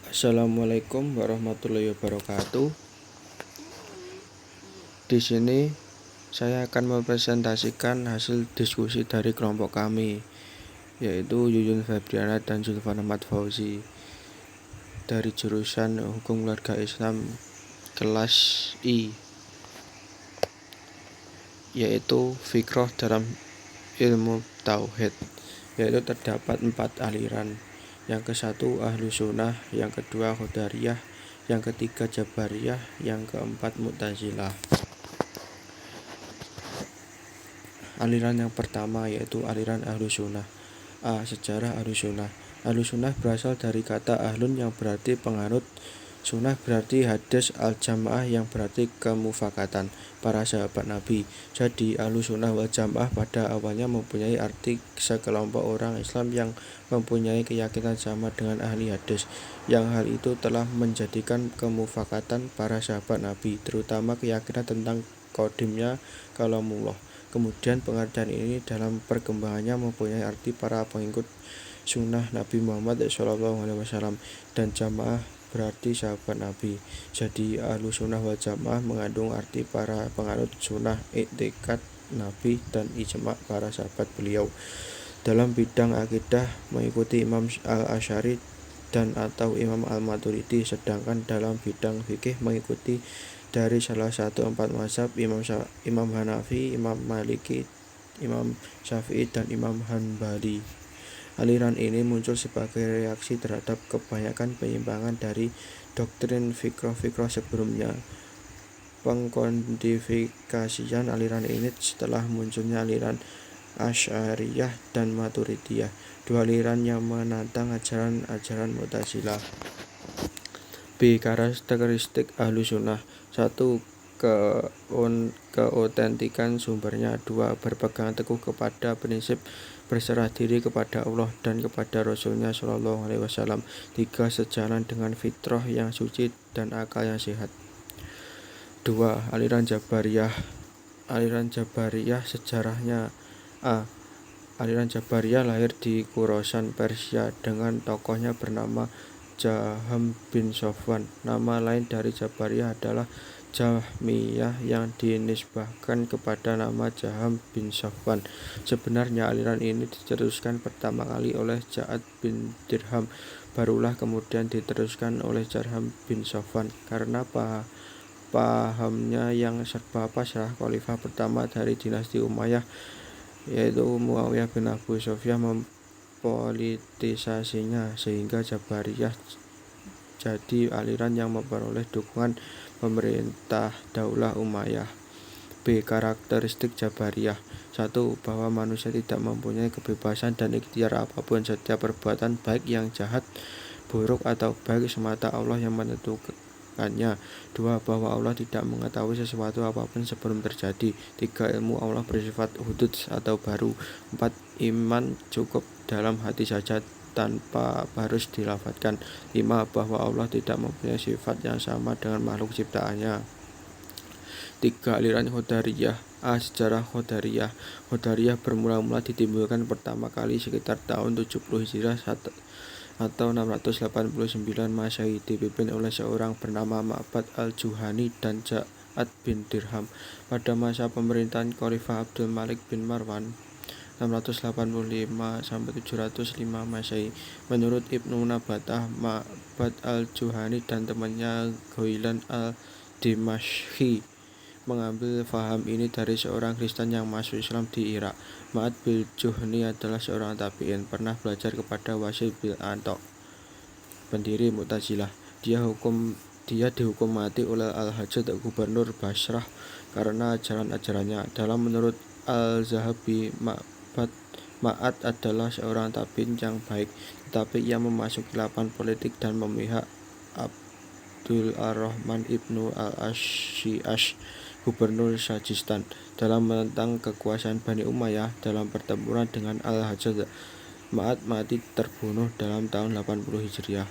Assalamualaikum warahmatullahi wabarakatuh. Di sini saya akan mempresentasikan hasil diskusi dari kelompok kami, yaitu Yuyun Febriana dan Zulfan Ahmad Fauzi dari jurusan Hukum Keluarga Islam kelas I, yaitu Fikroh dalam ilmu Tauhid, yaitu terdapat 4 aliran. Yang ke-1 Ahlus Sunnah, yang kedua Qadariyah, yang ketiga Jabariyah, yang keempat Mu'tazilah. Aliran yang pertama yaitu aliran Ahlus Sunnah. A. Sejarah Ahlus Sunnah. Ahlus Sunnah berasal dari kata ahlun yang berarti penganut, sunnah berarti hadis, al-jamaah yang berarti kemufakatan para sahabat Nabi. Jadi Ahlus Sunnah wal Jamaah pada awalnya mempunyai arti sekelompok orang Islam yang mempunyai keyakinan sama dengan ahli hadis, yang hal itu telah menjadikan kemufakatan para sahabat Nabi, terutama keyakinan tentang qadimnya kalamullah. Kemudian pengertian ini dalam perkembangannya mempunyai arti para pengikut sunnah Nabi Muhammad SAW, dan jamaah berarti sahabat Nabi. Jadi Ahlus Sunnah wal Jamaah mengandung arti para penganut sunnah, iktikad Nabi, dan ijma' para sahabat beliau. Dalam bidang akidah mengikuti Imam Al-Asy'ari dan atau Imam Al-Maturidi, sedangkan dalam bidang fikih mengikuti dari salah satu 4 mazhab, Imam Hanafi, Imam Maliki, Imam Syafi'i, dan Imam Hanbali. Aliran ini muncul sebagai reaksi terhadap kebanyakan penyimpangan dari doktrin fikroh sebelumnya. Pengkodifikasian aliran ini setelah munculnya aliran Asy'ariyah dan Maturidiyah, dua aliran yang menantang ajaran-ajaran Mu'tazilah. B. Karakteristik Ahlus Sunnah. 1. Keautentikan sumbernya. 2. Berpegang teguh kepada prinsip berserah diri kepada Allah dan kepada Rasulnya SAW. 3. Sejalan dengan fitrah yang suci dan akal yang sehat. 2. Aliran Jabariyah. Aliran Jabariyah sejarahnya. A. Aliran Jabariyah lahir di Khorasan, Persia, dengan tokohnya bernama Jaham bin Safwan. Nama lain dari Jabariyah adalah Jahmiyah yang dinisbahkan kepada nama Jaham bin Safwan. Sebenarnya aliran ini diteruskan pertama kali oleh Ja'ad bin Dirham, barulah kemudian diteruskan oleh Jaham bin Safwan karena pahamnya yang serba pasrah. Khalifah pertama dari dinasti Umayyah, yaitu Muawiyah bin Abu Sufyan, mempolitisasinya sehingga Jabariyah jadi aliran yang memperoleh dukungan pemerintah Daulah Umayyah. B. Karakteristik Jabariyah. 1. Bahwa manusia tidak mempunyai kebebasan dan ikhtiar apapun. Setiap perbuatan baik yang jahat, buruk atau baik semata Allah yang menentukannya. 2. Bahwa Allah tidak mengetahui sesuatu apapun sebelum terjadi. 3. Ilmu Allah bersifat hudud atau baru. 4. Iman cukup dalam hati saja tanpa harus dilafadzkan. 5. Bahwa Allah tidak mempunyai sifat yang sama dengan makhluk ciptaannya. 3. Aliran Qadariyah. A. Sejarah Qadariyah. Qadariyah bermula-mula ditimbulkan pertama kali sekitar tahun 70 Hijriah atau 689 Masehi, dipimpin oleh seorang bernama Ma'bad al-Juhani dan Ja'ad bin Dirham pada masa pemerintahan Khalifah Abdul Malik bin Marwan 685-705 Masehi. Menurut Ibnu Nabatah, Ma'bad al-Juhani dan temannya Ghailan al-Dimashqi mengambil faham ini dari seorang Kristen yang masuk Islam di Irak. Ma'bad bin Juhani adalah seorang tabi'in, pernah belajar kepada Wasil bin Antok, pendiri Mu'tazilah. Dia dihukum mati oleh Al-Hajjaj, gubernur Basrah, karena ajaran-ajarannya. Dalam menurut Al-Zahabi, Ma'ad adalah seorang tabi'in yang baik, tetapi ia memasuki lapangan politik dan memihak Abdul Ar-Rahman ibnu al-Ash'iash, gubernur Sajistan, dalam menentang kekuasaan Bani Umayyah. Dalam pertempuran dengan Al-Hajjaj, Ma'ad mati terbunuh dalam tahun 80 Hijriah.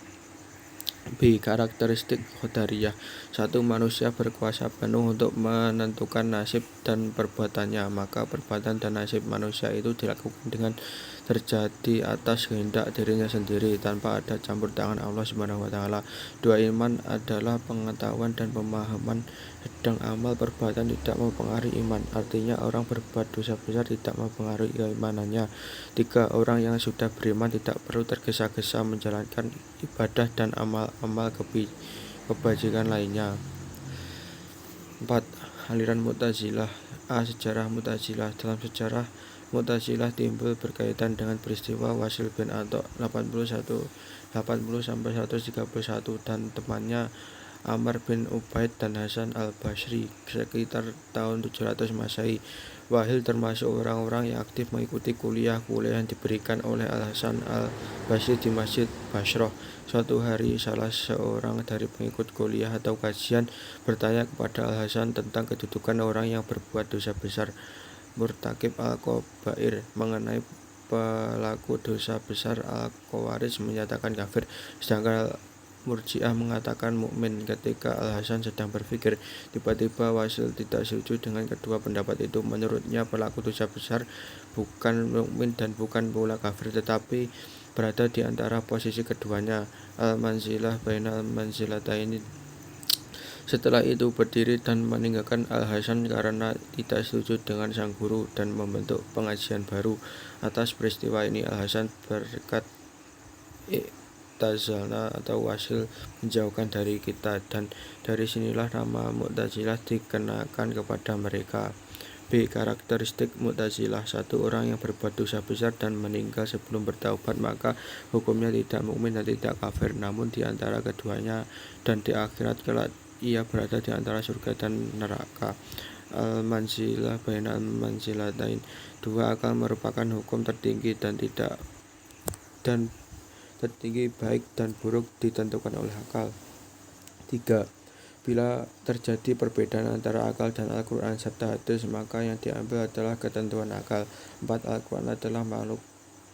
B. Karakteristik Qadariyah. 1. Manusia berkuasa penuh untuk menentukan nasib dan perbuatannya, maka perbuatan dan nasib manusia itu dilakukan dengan terjadi atas kehendak dirinya sendiri tanpa ada campur tangan Allah Subhanahu wa taala. Dua iman adalah pengetahuan dan pemahaman, sedang amal perbuatan tidak mempengaruhi iman. Artinya orang berbuat dosa besar tidak mempengaruhi keimanannya. Tiga, orang yang sudah beriman tidak perlu tergesa-gesa menjalankan ibadah dan amal-amal kebajikan lainnya. 4. Aliran Mu'tazilah. Sejarah Mu'tazilah. Dalam sejarah, Mu'tazilah timbul berkaitan dengan peristiwa Wasil bin Atha 80-131 dan temannya Amr bin Ubaid dan Hasan al-Basri sekitar tahun 700 Masehi. Wahil termasuk orang-orang yang aktif mengikuti kuliah yang diberikan oleh Al-Hasan al-Basri di Masjid Basrah. Suatu hari salah seorang dari pengikut kuliah atau kajian bertanya kepada Al-Hasan tentang kedudukan orang yang berbuat dosa besar, murtakib al-kabair. Mengenai pelaku dosa besar, Al-Khawarij menyatakan kafir, sedangkan Murji'ah mengatakan mukmin. Ketika Al-Hasan sedang berpikir, tiba-tiba Wasil tidak setuju dengan kedua pendapat itu. Menurutnya pelaku dosa besar bukan mukmin dan bukan pula kafir, tetapi berada di antara posisi keduanya, al-manzilah bainal manzilataini. Setelah itu berdiri dan meninggalkan Al-Hasan karena tidak setuju dengan sang guru dan membentuk pengajian baru. Atas peristiwa ini Al-Hasan berkat I'tazalna atau Wasil menjauhkan dari kita, dan dari sinilah nama Mu'tazilah dikenakan kepada mereka. B. Karakteristik Mu'tazilah. 1. Orang yang berbuat dosa besar dan meninggal sebelum bertaubat, maka hukumnya tidak mukmin dan tidak kafir, namun di antara keduanya dan di akhirat kelak ia berada di antara surga dan neraka. Al-manzilah bainal manzilatain. 2. Akal merupakan hukum tertinggi dan tertinggi baik dan buruk ditentukan oleh akal. 3. Bila terjadi perbedaan antara akal dan Al-Quran serta hadis, maka yang diambil adalah ketentuan akal. 4. Al-Quran adalah makhluk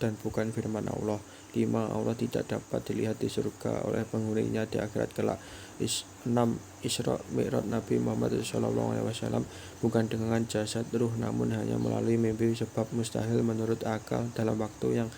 dan bukan firman Allah. 5. Allah tidak dapat dilihat di surga oleh penghuninya di akhirat kelak. 6. Isra Mi'raj Nabi Muhammad SAW bukan dengan jasad ruh, namun hanya melalui mimpi, sebab mustahil menurut akal dalam waktu yang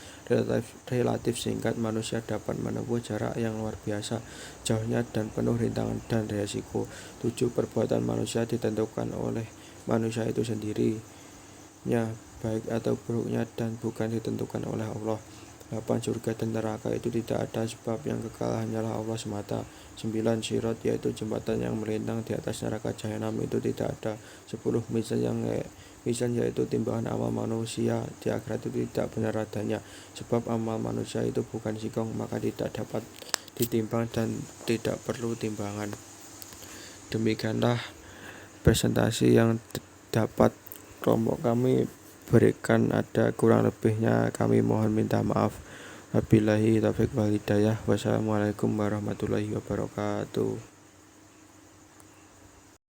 relatif singkat manusia dapat menempuh jarak yang luar biasa jauhnya dan penuh rintangan dan resiko. 7. Perbuatan manusia ditentukan oleh manusia itu sendirinya, baik atau buruknya, dan bukan ditentukan oleh Allah. 8. Surga dan neraka itu tidak ada, sebab yang kekal hanyalah Allah semata. 9. Sirat, yaitu jembatan yang melintang di atas neraka jahanam, itu tidak ada. 10. Mizan, yaitu timbangan amal manusia di akhirat, itu tidak benar adanya, sebab amal manusia itu bukan sikong, maka tidak dapat ditimbang dan tidak perlu timbangan. Demikianlah presentasi yang dapat kelompok kami berikan. Ada kurang lebihnya kami mohon minta maaf. Wabillahi taufiq wal hidayah. Wassalamualaikum warahmatullahi wabarakatuh.